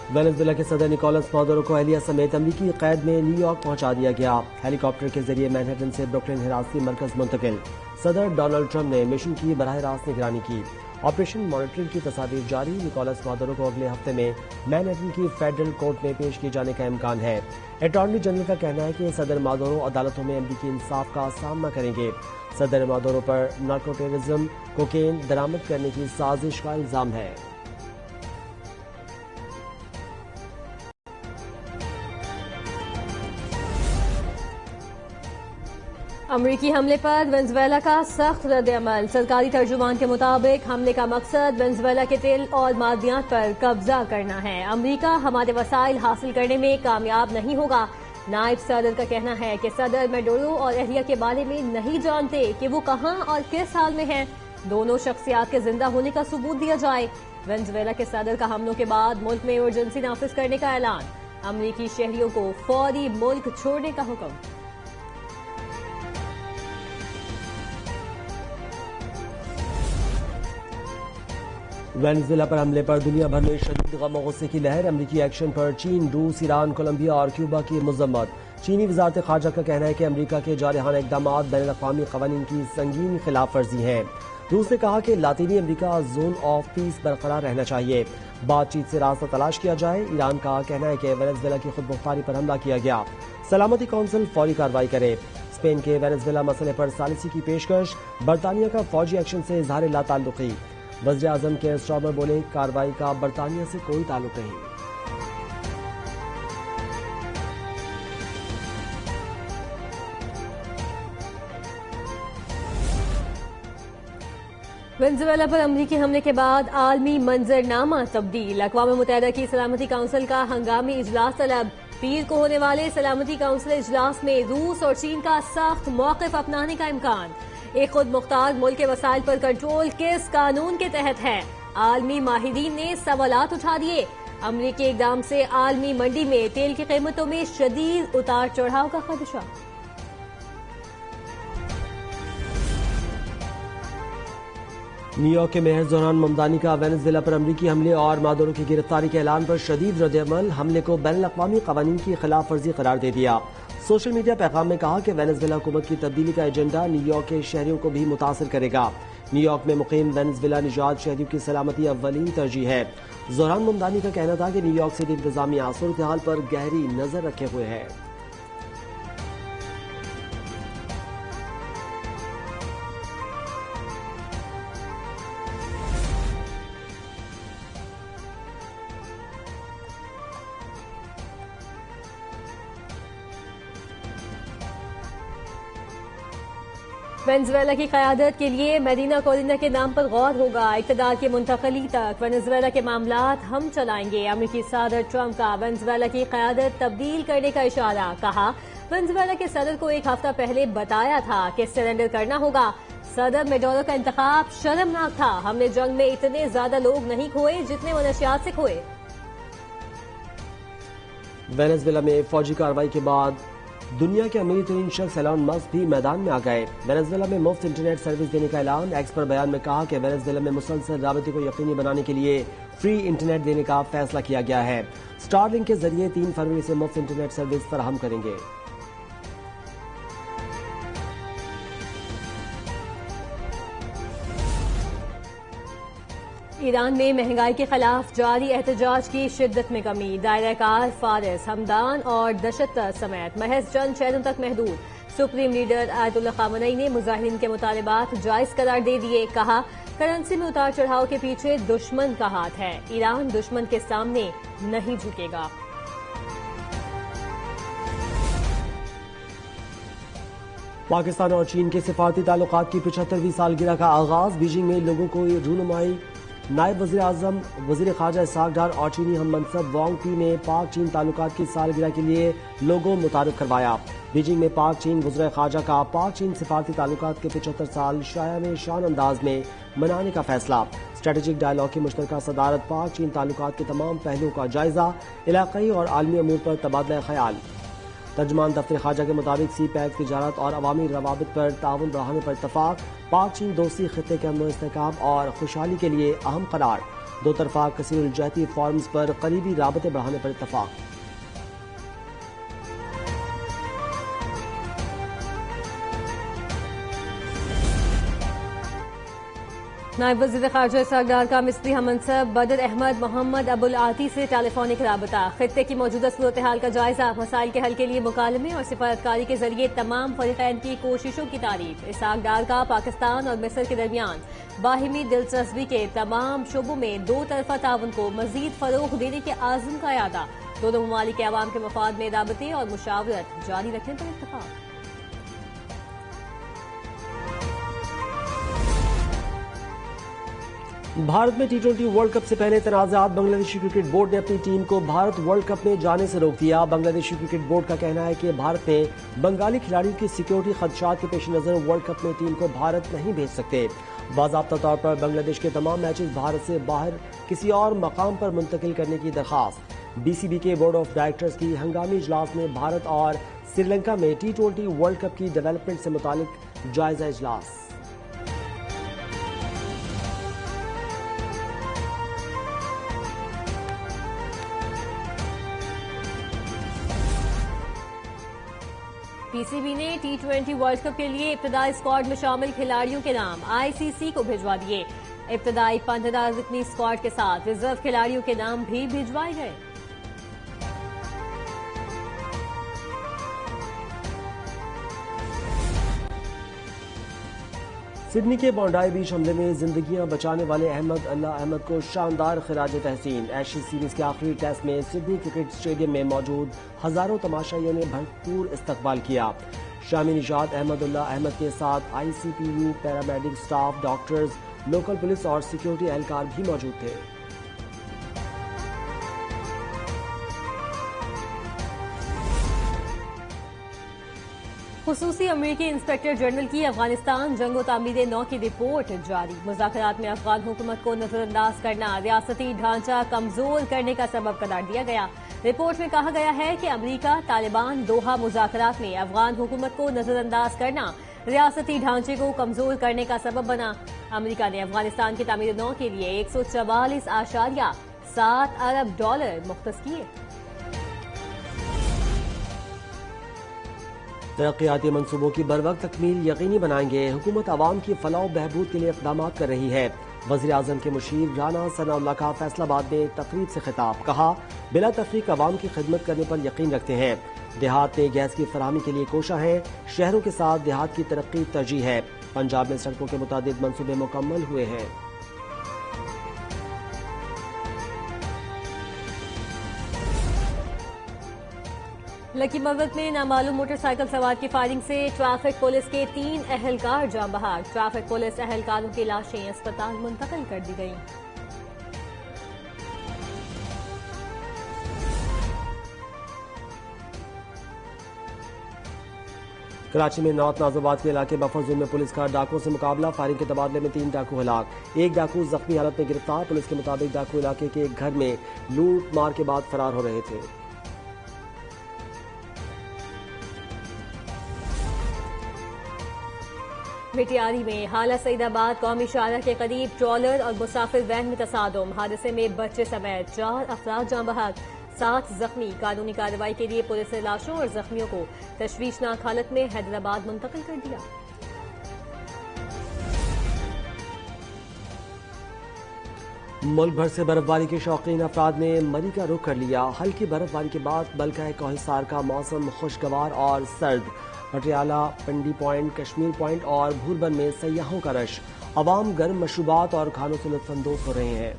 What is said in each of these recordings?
Venezuela के सदर Nicolas Maduro को अहलिया समेत अमरीकी कैद में न्यूयॉर्क पहुंचा दिया गया। हेलीकॉप्टर के जरिए मैनहट्टन से ब्रुकलिन हिरासती मरकज मुंतकिल। सदर डोनाल्ड ट्रंप ने मिशन की बराह रास्त निगरानी की। ऑपरेशन मॉनिटरिंग की तस्वीर जारी। निकोलस मादुरो को अगले हफ्ते में मैनहट्टन की फेडरल कोर्ट में पेश किए जाने का इम्कान है। अटॉर्नी जनरल का कहना है कि सदर मादुरो अदालतों में अमरीकी इंसाफ का सामना करेंगे। सदर मादुरो पर नार्को टेररिज्म, कोकेन बरामद करने की साजिश का इल्जाम है। अमरीकी हमले पर वेनेजुएला का सख्त रद्द-ए-अमल। सरकारी तर्जुमान के मुताबिक हमले का मकसद वेनेजुएला के तेल और मादनियात पर कब्जा करना है। अमरीका हमारे वसाइल हासिल करने में कामयाब नहीं होगा। नायब सदर का कहना है कि सदर मैडुरो और अहलिया के बारे में नहीं जानते कि वो कहां और किस हाल में हैं। दोनों शख्सियात के जिंदा होने का सबूत दिया जाए। वेनेजुएला के सदर का हमलों के बाद मुल्क में इमरजेंसी नाफिज करने का ऐलान। अमरीकी शहरियों को फौरी मुल्क छोड़ने का हुक्म। वेनेजुएला पर हमले पर दुनिया भर में शदीद गम और गुस्से की लहर। अमरीकी एक्शन पर चीन, रूस, ईरान, कोलंबिया और क्यूबा की मजम्मत। चीनी वजारत खारजा का कहना है कि अमरीका के जारहाना इकदाम बैनुल-अक़वामी क़वानीन की संगीन खिलाफ वर्जी हैं। रूस ने कहा कि लातीनी अमरीका जोन ऑफ पीस बरकरार रहना चाहिए, बातचीत से रास्ता तलाश किया जाए। ईरान का कहना है कि वेनेजुएला की खुद मुख्तारी पर हमला किया गया, सलामती कौंसिल फौरी कार्रवाई करे। स्पेन के वेनेजुएला मसले पर सालिसी की पेशकश। बरतानिया का फौजी एक्शन से इजहार लाताल्लुकी। वज़ीर आज़म के स्टॉमर बोले, कार्रवाई का बरतानिया से कोई ताल्लुक नहीं। वेनेजुएला पर अमरीकी हमले के बाद आलमी मंजरनामा तब्दील। अक़वाम मुत्तहिदा की सलामती काउंसिल का हंगामी इजलास तलब। पीर को होने वाले सलामती काउंसिल इजलास में रूस और चीन का सख्त मौक़िफ़ अपनाने का इम्कान। एक खुद मुख्तार मुल्क के वसाइल पर कंट्रोल किस कानून के तहत है? आलमी माहिरीन ने सवालात उठा दिए। अमरीकी इक़दाम से आलमी मंडी में तेल की कीमतों में शदीद उतार चढ़ाव का खदशा। न्यूयॉर्क के मेयर जोहरान ममदानी का वेनेजुएला पर अमरीकी हमले और मादुरो की गिरफ्तारी के ऐलान पर शदीद रद्द-ए-अमल। हमले को बैनुल-अक़वामी क़वानीन की खिलाफ वर्जी करार दे दिया। सोशल मीडिया पैगाम में कहा कि वेनेजुएला हुकूमत की तब्दीली का एजेंडा न्यूयॉर्क के शहरियों को भी मुतासिर करेगा। न्यूयॉर्क में मुकीम वेनेजुएला निजात शहरियों की सलामती अव्वलीन तरजीह है। जोहरान ममदानी का कहना था कि न्यूयॉर्क सिटी इंतजामिया सूरत हाल पर गहरी नजर रखे हुए है। वेनेजुएला की क़यादत के लिए मेडिना कोलिना के नाम पर गौर होगा। इक़्तिदार की मुंतक़ली तक वेनेजुएला के मामलात हम चलाएंगे। अमरीकी सदर ट्रंप का वेनेजुएला की क़यादत तब्दील करने का इशारा। कहा, वेनेजुएला के सदर को एक हफ्ता पहले बताया था कि सरेंडर करना होगा। सदर मैडुरो का इंतखाब शर्मनाक था। हमने जंग में इतने ज्यादा लोग नहीं खोए जितने मनशियात से खोए। वेनेजुएला में फौजी कार्रवाई के बाद दुनिया के अमीर तरीन शख्स एलन मस्क भी मैदान में आ गए। वेनेजुएला में मुफ्त इंटरनेट सर्विस देने का ऐलान। एक्स पर बयान में कहा कि वेनेजुएला में मुसलसल राबते को यकीनी बनाने के लिए फ्री इंटरनेट देने का फैसला किया गया है। स्टारलिंक के जरिए 3 फरवरी से मुफ्त इंटरनेट सर्विस फराहम करेंगे। ईरान में महंगाई के खिलाफ जारी एहतजाज की शिद्दत में कमी। दायरा कार फारिस, हमदान और दशत समेत महज चंद शहरों तक महदूद। सुप्रीम लीडर आयतुल्लाह ख़ामेनी ने मुजाहिरीन के मुतालबात जायज करार दे दिए। कहा, करेंसी में उतार चढ़ाव के पीछे दुश्मन का हाथ है। ईरान दुश्मन के सामने नहीं झुकेगा। पाकिस्तान और चीन के सिफारती ताल्लुकात की 75वीं सालगिरह का आगाज। बीजिंग में लोगों को रूनुमाई नायब वज़ीर आज़म वज़ीर ख़ारजा इसहाक डार और चीनी हम मनसब वांग टी ने पाक चीन ताल्लुकात की सालगिरह के लिए लोगों मुतारिफ करवाया। बीजिंग में पाक चीन वज़ीर ख़ारजा का पाक चीन सिफारती ताल्लुकात के 75 साल शाया में शान अंदाज में मनाने का फैसला। स्ट्रेटेजिक डायलॉग की मुश्तरका सदारत। पाक चीन ताल्लुकात के तमाम पहलुओं का जायजा। इलाक़ाई और आलमी अमूर पर तबादला ख्याल। तर्जुमान दफ्तर ख़ारजा के मुताबिक सी पैक तिजारत और अवामी रवाबित पर ताउन बढ़ाने पर इत्तफाक। पाक चीन दोस्ती खित्ते के अमन इस्तेहकाम और खुशहाली के लिए अहम करार। दो तरफा कसीर जहती फॉर्म्स पर करीबी राबते बढ़ाने पर इत्तफाक। नायब वज़ीर ख़ारजा सरदार का मिस्री हमनसब बदर अहमद मोहम्मद अबुल आती से टेलीफोनिक राबता। खित्ते की मौजूदा सूरत हाल का जायजा, मसाइल के हल के लिए मुकालमे और सिफारतकारी के जरिए तमाम फरीक़ैन की कोशिशों की तारीफ। इसाक डार का पाकिस्तान और मिस्र के दरमियान बाहिमी दिलचस्पी के तमाम शोबों में दो तरफा ताउन को मजीद फरोग देने के आज़म का यादा। दोनों ममालिक के अवाम के मफाद में राबते और मुशावरत जारी रखने पर इत्तफाक। भारत में T20 वर्ल्ड कप से पहले तनाज़ात। बांग्लादेशी क्रिकेट बोर्ड ने अपनी टीम को भारत वर्ल्ड कप में जाने से रोक दिया। बांग्लादेशी क्रिकेट बोर्ड का कहना है कि भारत में बंगाली खिलाड़ियों की सिक्योरिटी खदशात के पेश नजर वर्ल्ड कप में टीम को भारत नहीं भेज सकते। बाज़ाब्ता तौर पर बांग्लादेश के तमाम मैचेस भारत से बाहर किसी और मकाम पर मुंतकिल करने की दरखास्त। BCB के बोर्ड ऑफ डायरेक्टर्स की हंगामी इजलास में भारत और श्रीलंका में T20 वर्ल्ड कप की डेवलपमेंट से मुतालिक जायजा इजलास। PCB ने T20 वर्ल्ड कप के लिए इब्तदाई स्क्वाड में शामिल खिलाड़ियों के नाम ICC को भिजवा दिए। इब्तदाई 15 रुकनी स्क्वाड के साथ रिजर्व खिलाड़ियों के नाम भी भिजवाए गए। सिडनी के बॉन्डाई बीच हमले में जिंदगियां बचाने वाले अहमद अल्लाह अहमद को शानदार खिराज तहसीन। एशेज सीरीज के आखिरी टेस्ट में सिडनी क्रिकेट स्टेडियम में मौजूद हजारों तमाशाइयों ने भरपूर इस्तकबाल किया। शामी निशात अहमदुल्लाह अहमद के साथ ICPU paramedic staff, doctors, local police और सिक्योरिटी एहलकार भी मौजूद थे। खुसूसी अमरीकी इंस्पेक्टर जनरल की अफगानिस्तान जंगो तामीर नौ की रिपोर्ट जारी। मुज़ाकरात में अफगान हुकूमत को नजरअंदाज करना रियासती ढांचा कमजोर करने का सबब करार दिया गया। रिपोर्ट में कहा गया है कि अमरीका तालिबान दोहा मुज़ाकरात में अफगान हुकूमत को नजरअंदाज करना रियासती ढांचे को कमजोर करने का सबब बना। अमरीका ने अफगानिस्तान की तामीर नौ के लिए 144.7 अरब डॉलर मुख्तस किए। तरक्याती मनसूबों की बरवक्त तकमील यकीनी बनाएंगे। हुकूमत आवाम की फलाह बहबूद के लिए इक़दाम कर रही है। वज़ीर आज़म के मुशीर राना सनाउल्लाह का फैसलाबाद में तकरीब से खिताब। कहा, बिला तफरीक आवाम की खिदमत करने पर यकीन रखते हैं। देहात में गैस की फराहमी के लिए कोशा है। शहरों के साथ देहात की तरक्की तरजीह है। पंजाब में सड़कों के मुतादिद मनसूबे मुकम्मल हुए हैं। लकी मरवत में नामालूम मोटरसाइकिल सवार की फायरिंग से ट्रैफिक पुलिस के 3 अहलकार जाँ बहक। ट्रैफिक पुलिस अहलकारों की लाशें अस्पताल मुंतकिल कर दी गईं। कराची में नॉर्थ नाजोबाद के इलाके बफर जोन में पुलिस का डाकुओं से मुकाबला। फायरिंग के तबादले में 3 डाकू हलाक। एक डाकू जख्मी हालत में गिरफ्तार। पुलिस के मुताबिक डाकू इलाके के एक घर में लूट मार के बाद फरार हो रहे थे। मिटियारी में हाला सईदाबाद कौमी शाहरा के करीब ट्रॉलर और मुसाफिर वैन में तसादुम। हादसे में बच्चे समेत 4 अफराद जाँ बहक, 7 जख्मी। कानूनी कार्रवाई के लिए पुलिस ने लाशों और जख्मियों को तशवीशनाक हालत में हैदराबाद मुंतकिल कर दिया। मुल्क भर से बर्फबारी के शौकीन अफराद ने मरी का रुख कर लिया। हल्की बर्फबारी के बाद बल्कह कोहिसार का मौसम खुशगवार और सर्द। पटियाला, पंडी पॉइंट, कश्मीर पॉइंट और भूरबन में सयाहों का रश। अवाम गर्म मशरूबात और खानों से लुत्फानंदोज हो रहे हैं।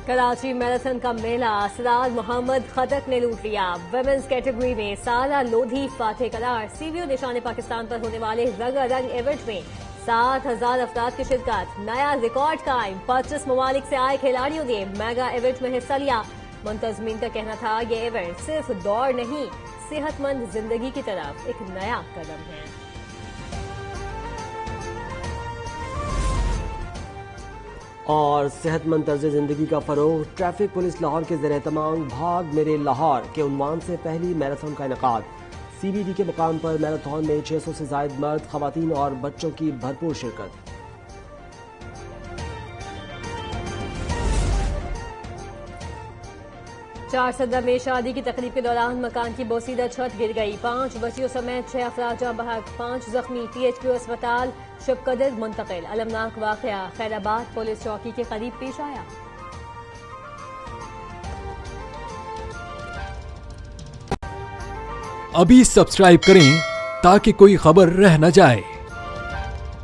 कराची मैराथन का मेला असरार मोहम्मद खदक ने लूट लिया। वुमेन्स कैटेगरी में सारा लोधी फातेह करार। CBO निशान पाकिस्तान पर होने वाले रंगारंग इवेंट में 7,000 अफराद की शिरकत। नया रिकॉर्ड कायम। 25 ममालिक से आए खिलाड़ियों ने मेगा इवेंट में हिस्सा लिया। मुंतजमीन का कहना था, ये इवेंट सिर्फ दौड़ नहीं, सेहतमंद जिंदगी की तरफ एक नया कदम है। और सेहतमंद तर्ज जिंदगी का फरोग। ट्रैफिक पुलिस लाहौर के ज़ेर एहतमाम भाग मेरे लाहौर के उन्वान से पहली मैराथन का इनेकाद। CBD के मुकाम पर मैराथन में 600 से जायद मर्द, खवातीन और बच्चों की भरपूर शिरकत। चार सदर में शादी की तकरीब के दौरान मकान की बोसीदा छत गिर गई। 5 बच्चियों समेत 6 अफराद जाँ बहक, 5 जख्मी। THQ अस्पताल शबकदर मुंतकिल। अलमनाक वाकया खैराबाद पुलिस चौकी के करीब पेश आया। अभी सब्सक्राइब करें ताकि कोई खबर रह न जाए।